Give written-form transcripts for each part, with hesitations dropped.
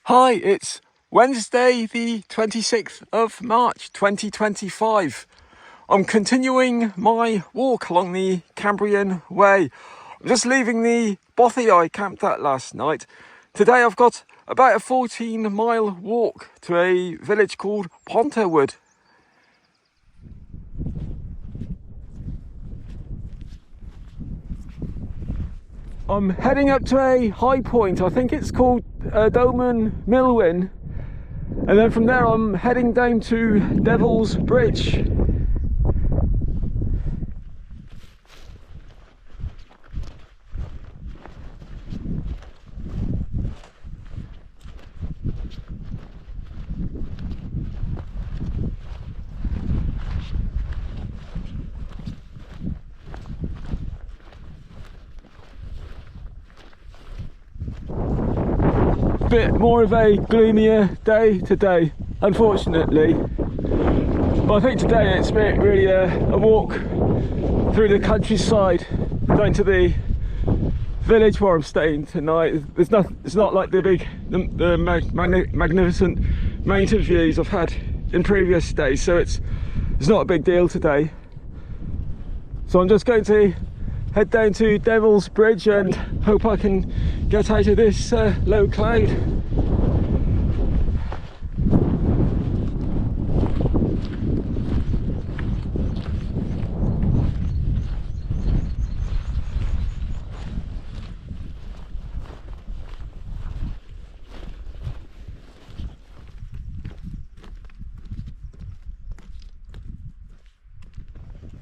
Hi, it's Wednesday the 26th of March 2025. I'm continuing my walk along the Cambrian way. I'm just leaving the Bothy I camped at last night. Today I've got about a 14-mile walk to a village called Mallwyd. I'm heading up to a high point. I think it's called Mallwyd, and then from there I'm heading down to Devil's Bridge. Bit more of a gloomier day today, unfortunately, but I think today it's really a walk through the countryside down to the village where I'm staying tonight. It's not like the magnificent mountain views I've had in previous days, so it's not a big deal today. So I'm just going to head down to Devil's Bridge and hope I can get out of this low cloud.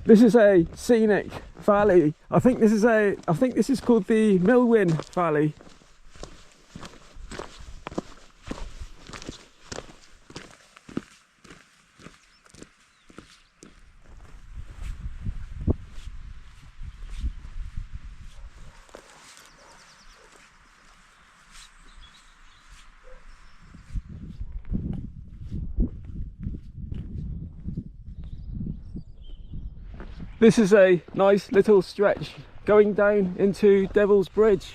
This is a scenic valley. I think this is called the Mallwyd Valley. This is a nice little stretch going down into Devil's Bridge.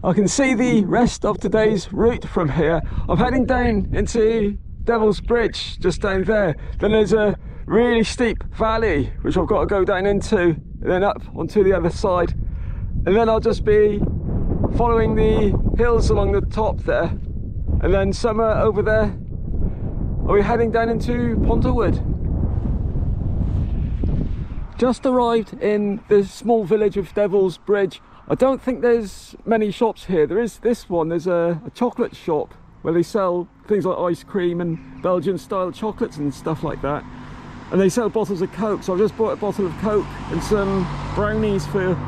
I can see the rest of today's route from here. I'm heading down into Devil's Bridge, just down there. Then there's a really steep valley, which I've got to go down into, and then up onto the other side. And then I'll just be following the hills along the top there. And then somewhere over there, I'll be heading down into Mallwyd. Just arrived in the small village of Devil's Bridge. I don't think there's many shops here. There is this one. There's a chocolate shop where they sell things like ice cream and Belgian style chocolates and stuff like that. And they sell bottles of Coke. So I've just bought a bottle of Coke and some brownies for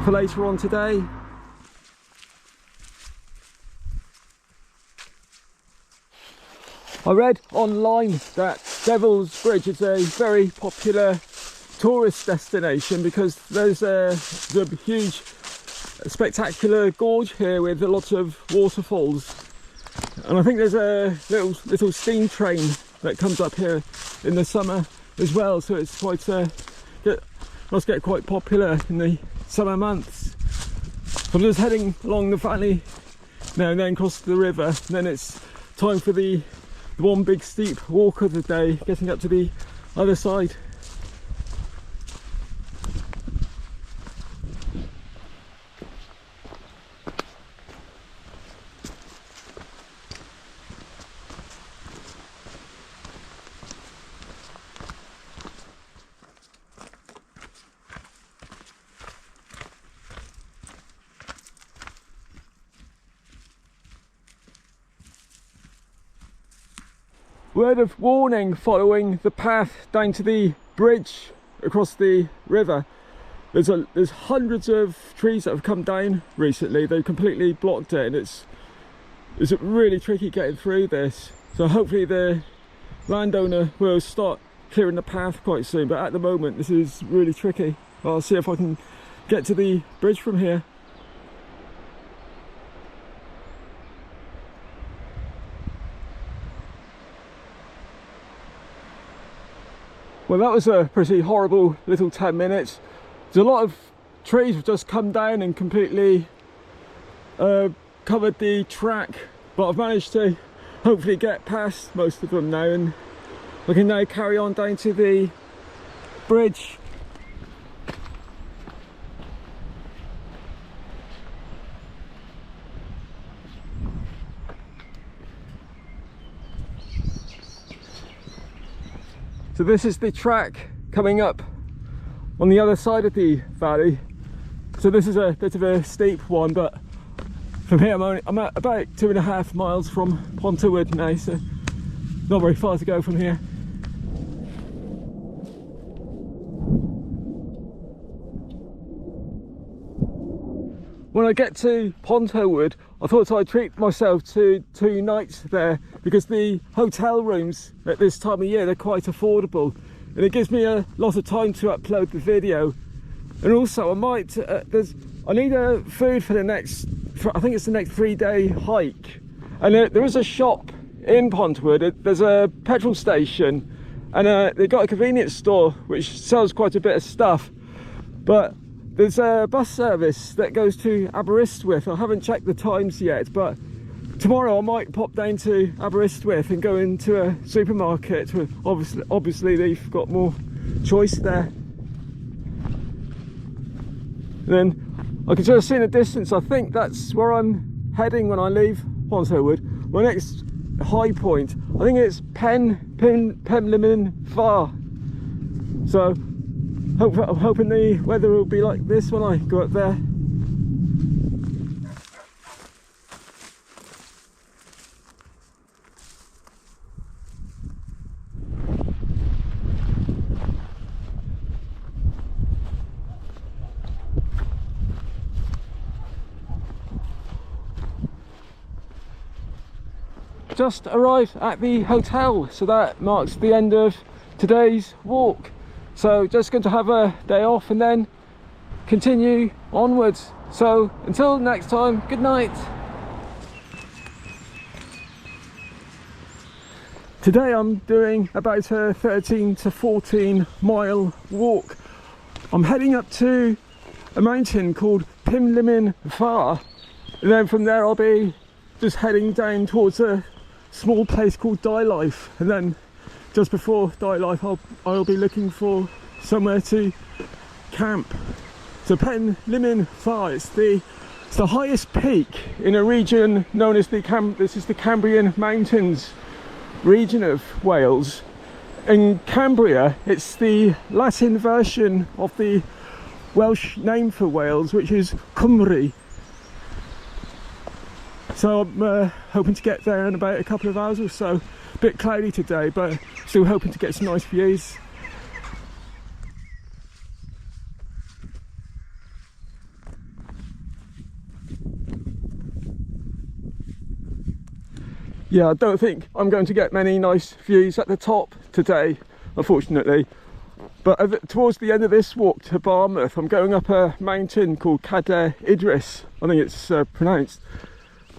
later on today. I read online that Devil's Bridge is a very popular tourist destination because there's a huge spectacular gorge here with lots of waterfalls, and I think there's a little steam train that comes up here in the summer as well, so it's quite must get quite popular in the summer months. So I'm just heading along the valley now and then across the river, and then it's time for the one big steep walk of the day, getting up to the other side. Word of warning following the path down to the bridge across the river. There's hundreds of trees that have come down recently. They've completely blocked it, and it's really tricky getting through this. So hopefully the landowner will start clearing the path quite soon, but at the moment this is really tricky. I'll see if I can get to the bridge from here. Well, that was a pretty horrible little 10 minutes. There's a lot of trees have just come down and completely covered the track, but I've managed to hopefully get past most of them now, and I can now carry on down to the bridge. So this is the track coming up on the other side of the valley. So this is a bit of a steep one, but from here I'm at about 2.5 miles from Mawddwy now, so not very far to go from here. When I get to Mawddwy, I thought I'd treat myself to 2 nights there, because the hotel rooms at this time of year, they're quite affordable, and it gives me a lot of time to upload the video. And also I might I need food for the next, I think it's the next 3-day hike, and there is a shop in Mawddwy. There's a petrol station, and they've got a convenience store which sells quite a bit of stuff, but there's a bus service that goes to Aberystwyth. I haven't checked the times yet, but tomorrow I might pop down to Aberystwyth and go into a supermarket. Obviously they've got more choice there. And then I can sort of see in the distance, I think that's where I'm heading when I leave Mawddwy. My next high point, I think it's Pumlumon Fawr. So I'm hoping the weather will be like this when I go up there. Just arrived at the hotel, so that marks the end of today's walk. So just going to have a day off and then continue onwards. So until next time, good night. Today I'm doing about a 13 to 14 mile walk. I'm heading up to a mountain called Pumlumon, and then from there I'll be just heading down towards a small place called Dylife, and then just before Dylife I'll be looking for somewhere to camp. So Pumlumon Fawr, it's the highest peak in a region known as the Cambrian Mountains region of Wales. In Cambria, it's the Latin version of the Welsh name for Wales, which is Cymru. So I'm hoping to get there in about a couple of hours or so. A bit cloudy today, but still hoping to get some nice views. Yeah, I don't think I'm going to get many nice views at the top today, unfortunately. But towards the end of this walk to Barmouth, I'm going up a mountain called Claerddu, I think it's pronounced.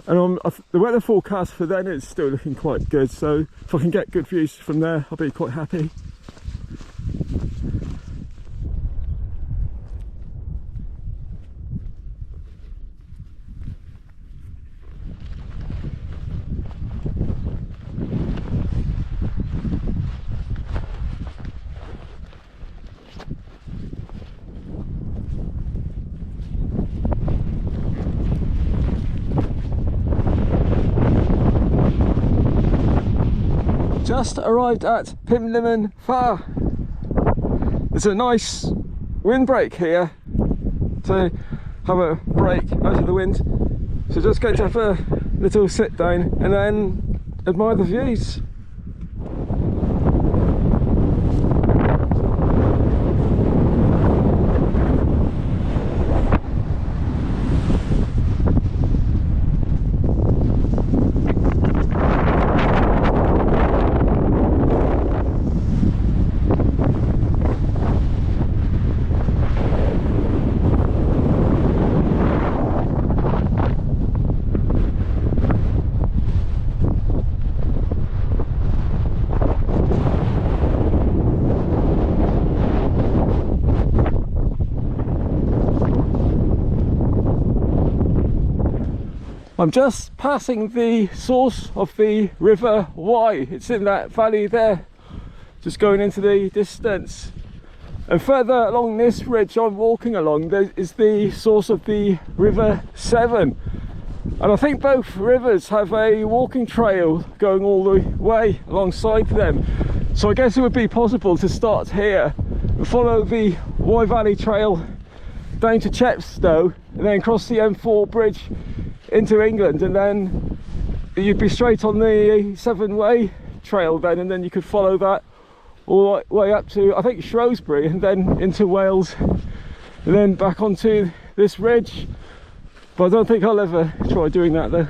And the weather forecast for then is still looking quite good, so if I can get good views from there, I'll be quite happy. Just arrived at Pumlumon Fawr. There's a nice windbreak here to have a break out of the wind. So just going to have a little sit down and then admire the views. I'm just passing the source of the River Wye. It's in that valley there, just going into the distance. And further along this ridge I'm walking along, there is the source of the River Severn. And I think both rivers have a walking trail going all the way alongside them. So I guess it would be possible to start here and follow the Wye Valley Trail down to Chepstow and then cross the M4 bridge into England, and then you'd be straight on the Severn Way Trail then, and then you could follow that all the way up to, I think, Shrewsbury, and then into Wales, and then back onto this ridge. But I don't think I'll ever try doing that though.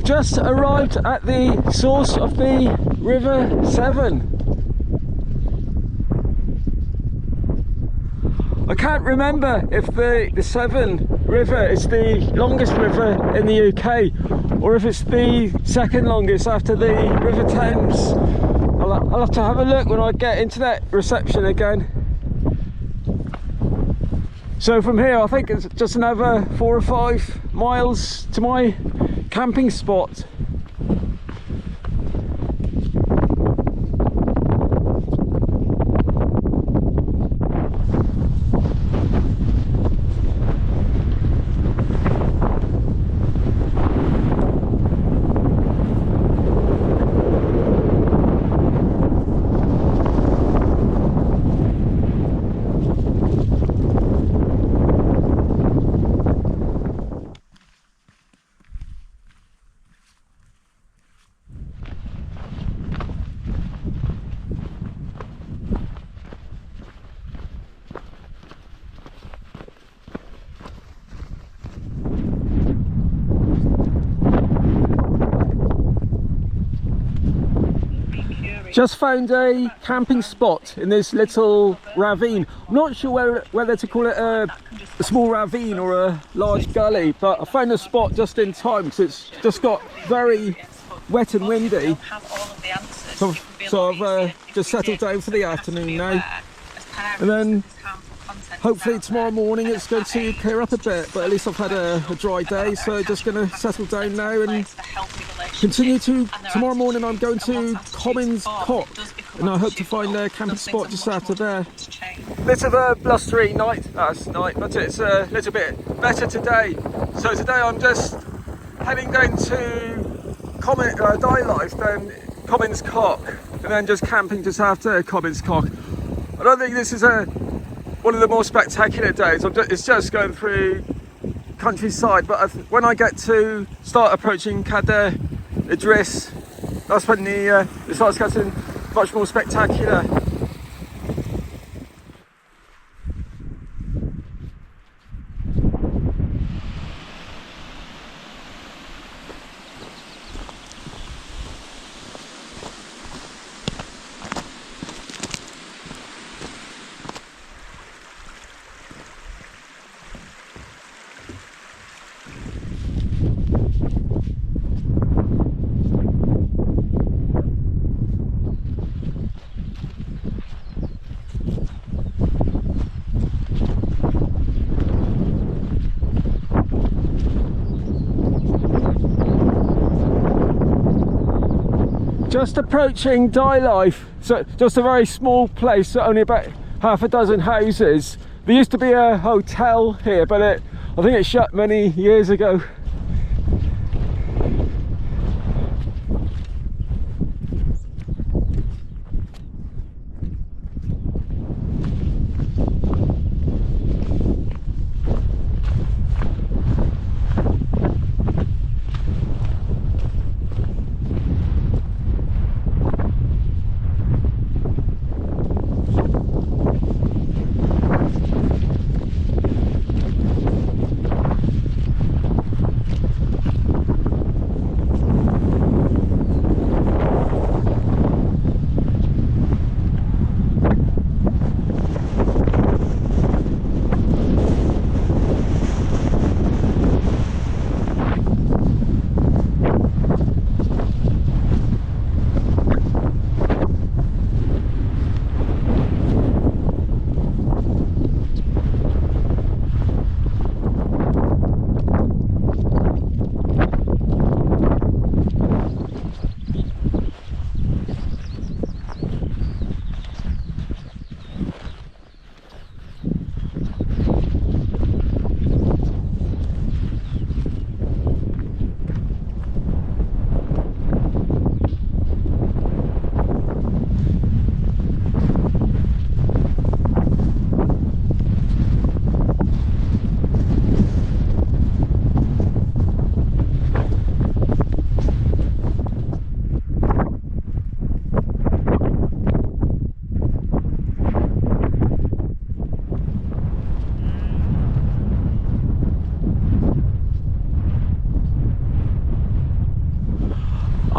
Just arrived at the source of the River Severn. I can't remember if the Severn River is the longest river in the UK or if it's the second longest after the River Thames. I'll have to have a look when I get internet reception again. So from here I think it's just another 4 or 5 miles to my camping spot. Just found a camping spot in this little ravine. I'm not sure whether to call it a small ravine or a large gully, but I found a spot just in time because it's just got very wet and windy. So I've just settled down for the afternoon now. And then hopefully tomorrow morning it's going to clear up a bit, but at least I've had a dry day, so just going to settle down now and continue to. Tomorrow morning I'm going to Commons Cock, and I hope to find a camping spot just after there. Bit of a blustery night last night, but it's a little bit better today. So today I'm just heading down to Dylife, then Commons Cock, and then just camping just after Commons Cock. I don't think this is one of the more spectacular days. It's just going through countryside, but when I get to start approaching Claerddu Idris, that's when it starts getting much more spectacular. Just approaching Dylife, so just a very small place, only about half a dozen houses. There used to be a hotel here, but I think it shut many years ago.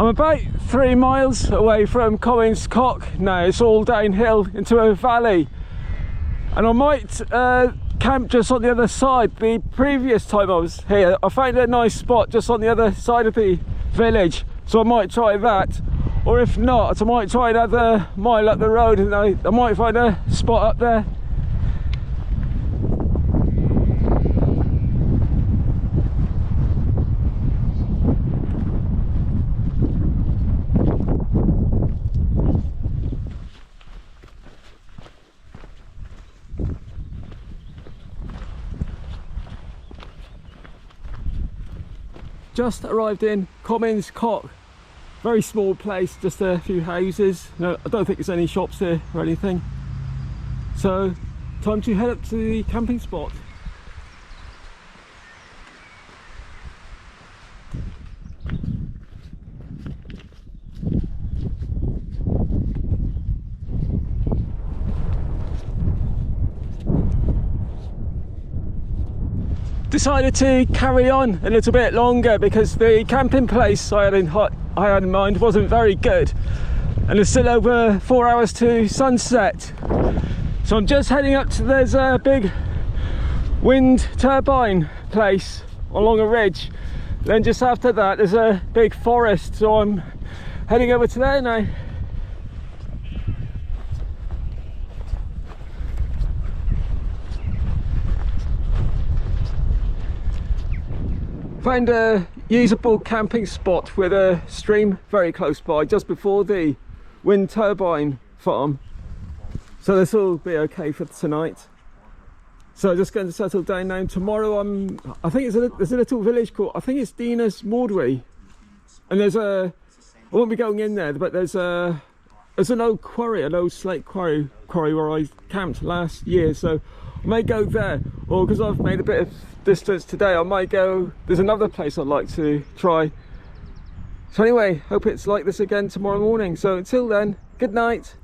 I'm about 3 miles away from Commons Cock now. It's all downhill into a valley, and I might camp just on the other side. The previous time I was here, I found a nice spot just on the other side of the village, so I might try that. Or if not, I might try another mile up the road, and I might find a spot up there. Just arrived in Commons Cock. Very small place, just a few houses. No, I don't think there's any shops here or anything. So, time to head up to the camping spot. Decided to carry on a little bit longer because the camping place I had in mind wasn't very good, and it's still over 4 hours to sunset. So I'm just heading up to, there's a big wind turbine place along a ridge. Then just after that there's a big forest, so I'm heading over to there now. Found a usable camping spot with a stream very close by, just before the wind turbine farm. So this will be okay for tonight. So just going to settle down now. Tomorrow I think there's a little village called, I think it's Dinas, Mawddwy. And I won't be going in there, but there's an old quarry, an old slate quarry where I camped last year. So I may go there, or because I've made a bit of distance today, I might go, there's another place I'd like to try. So anyway, hope it's like this again tomorrow morning. So until then, good night.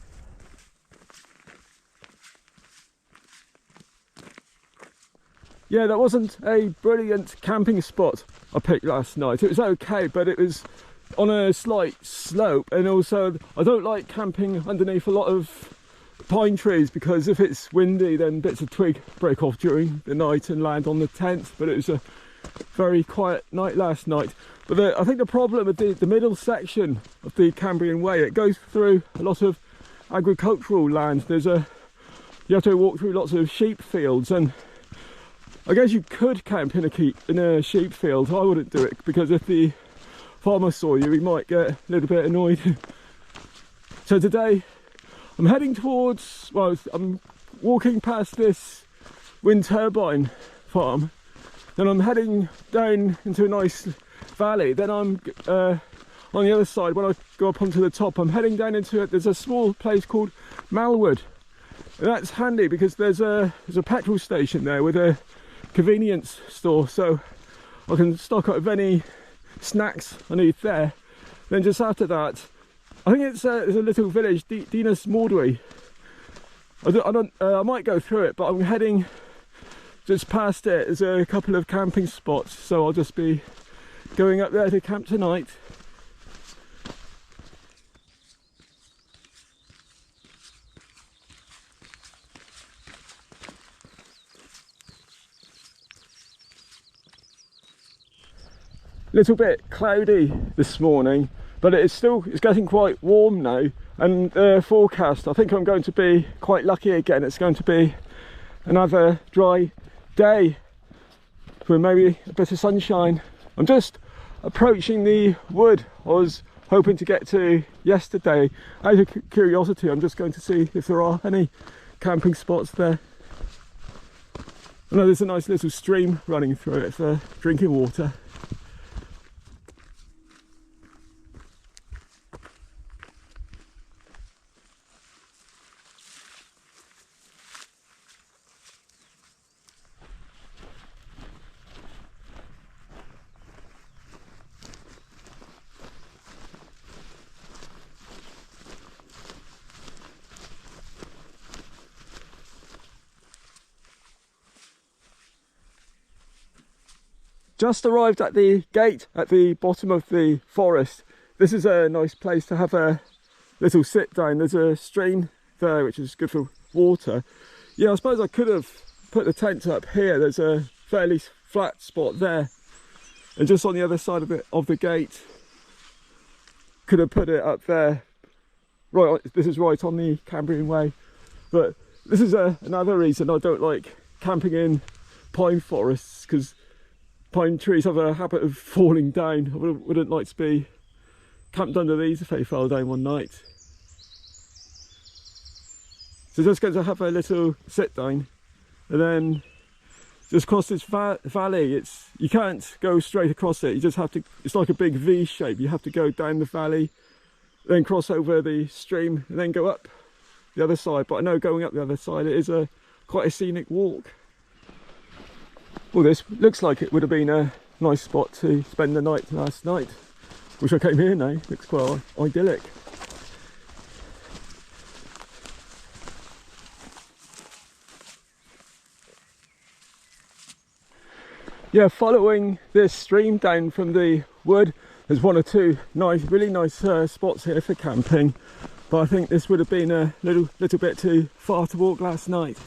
Yeah, that wasn't a brilliant camping spot I picked last night. It was okay, but it was on a slight slope, and also I don't like camping underneath a lot of pine trees, because if it's windy then bits of twig break off during the night and land on the tent. But it was a very quiet night last night. But I think the problem with the middle section of the Cambrian Way, it goes through a lot of agricultural land. You have to walk through lots of sheep fields, and I guess you could camp in a sheep field. I wouldn't do it, because if the farmer saw you, he might get a little bit annoyed. So today I'm heading towards, well, I'm walking past this wind turbine farm, then I'm heading down into a nice valley. Then I'm on the other side, when I go up onto the top, I'm heading down into it. There's a small place called Mallwyd, and that's handy because there's a petrol station there with a convenience store, so I can stock up with any snacks I need there. Then just after that, I think it's a little village, Dinas Mawddwy. I might go through it, but I'm heading just past it. There's a couple of camping spots, so I'll just be going up there to camp tonight. Little bit cloudy this morning, but it's getting quite warm now, and the forecast, I think I'm going to be quite lucky again. It's going to be another dry day with maybe a bit of sunshine. I'm just approaching the wood I was hoping to get to yesterday. Out of curiosity, I'm just going to see if there are any camping spots there. I know there's a nice little stream running through it for drinking water. Just arrived at the gate at the bottom of the forest. this is a nice place to have a little sit down. There's a stream there which is good for water. Yeah, I suppose I could have put the tent up here. There's a fairly flat spot there, and just on the other side of the gate, could have put it up there. Right, this is right on the Cambrian way. But this is another reason I don't like camping in pine forests, because pine trees have a habit of falling down. I wouldn't like to be camped under these if they fell down one night. So just going to have a little sit down, and then just cross this valley. You can't go straight across it. You just have to, it's like a big V shape. You have to go down the valley, then cross over the stream, and then go up the other side. But I know going up the other side, it is quite a scenic walk. Well, this looks like it would have been a nice spot to spend the night last night. Wish I came here now. Looks quite idyllic. Yeah, following this stream down from the wood, there's one or two really nice spots here for camping. But I think this would have been a little bit too far to walk last night.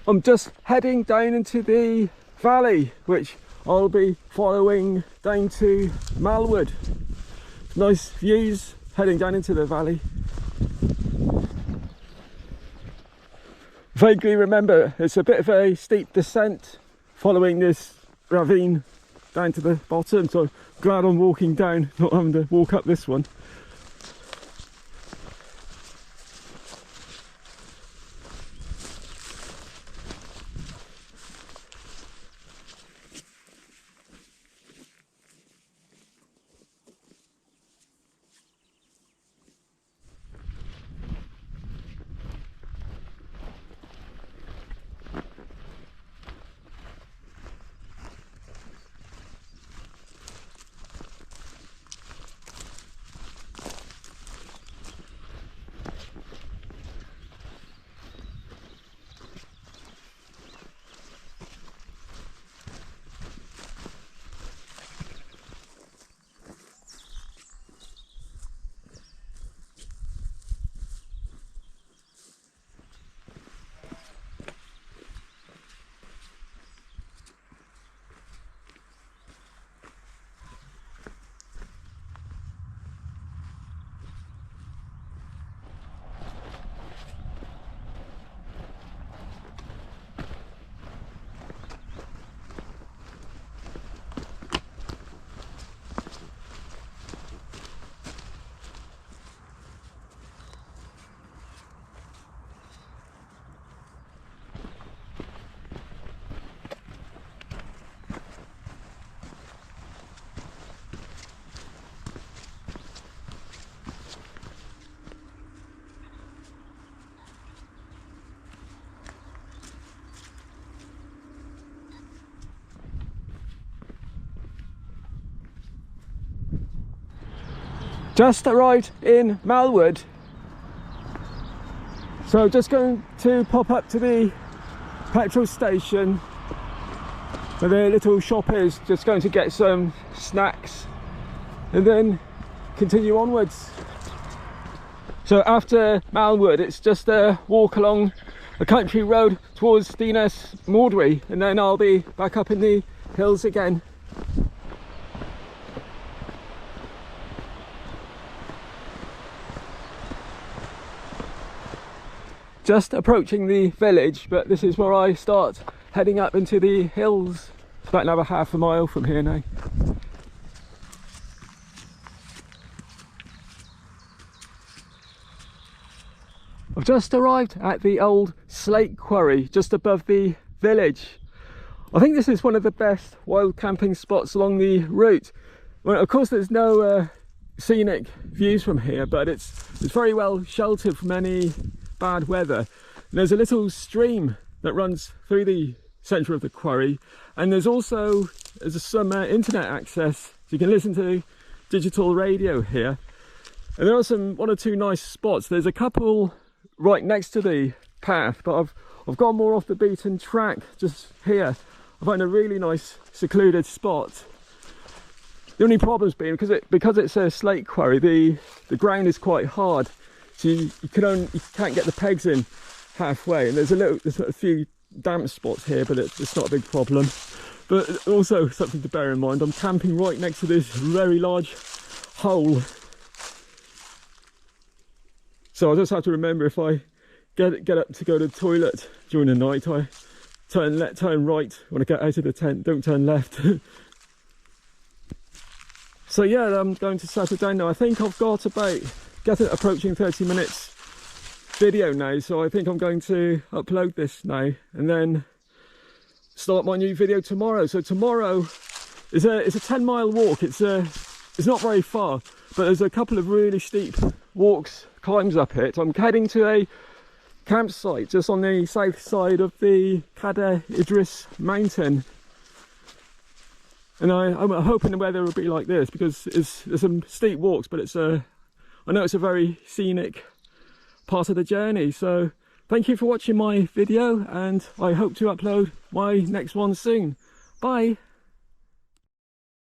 I'm just heading down into the valley, which I'll be following down to Mallwyd. Nice views heading down into the valley. Vaguely remember it's a bit of a steep descent following this ravine down to the bottom, so I'm glad I'm walking down, not having to walk up this one. Just arrived in Mallwyd, so just going to pop up to the petrol station where the little shop is, just going to get some snacks and then continue onwards. So after Mallwyd, it's just a walk along a country road towards Dinas, Mawddwy, and then I'll be back up in the hills again. Just approaching the village, but this is where I start heading up into the hills. It's about another half a mile from here now. I've just arrived at the old slate quarry just above the village. I think this is one of the best wild camping spots along the route. Well, of course there's no scenic views from here, but it's very well sheltered from any bad weather. And there's a little stream that runs through the centre of the quarry, and there's some internet access, so you can listen to digital radio here. And there are one or two nice spots. There's a couple right next to the path, but I've gone more off the beaten track just here. I find a really nice secluded spot. The only problem's been because it's a slate quarry, the ground is quite hard, so you can't get the pegs in halfway, and there's a few damp spots here, but it's not a big problem. But also something to bear in mind, I'm camping right next to this very large hole, so I just have to remember, if I get up to go to the toilet during the night, I turn right when I get out of the tent, don't turn left. So yeah, I'm going to settle down now. I think I've got approaching 30 minutes video now, so I think I'm going to upload this now and then start my new video tomorrow. So tomorrow is it's a 10-mile walk. It's not very far, but there's a couple of really steep climbs up it. I'm heading to a campsite just on the south side of the Claerddu Idris mountain. And I'm hoping the weather will be like this, because there's some steep walks, but I know it's a very scenic part of the journey. So thank you for watching my video, and I hope to upload my next one soon. Bye.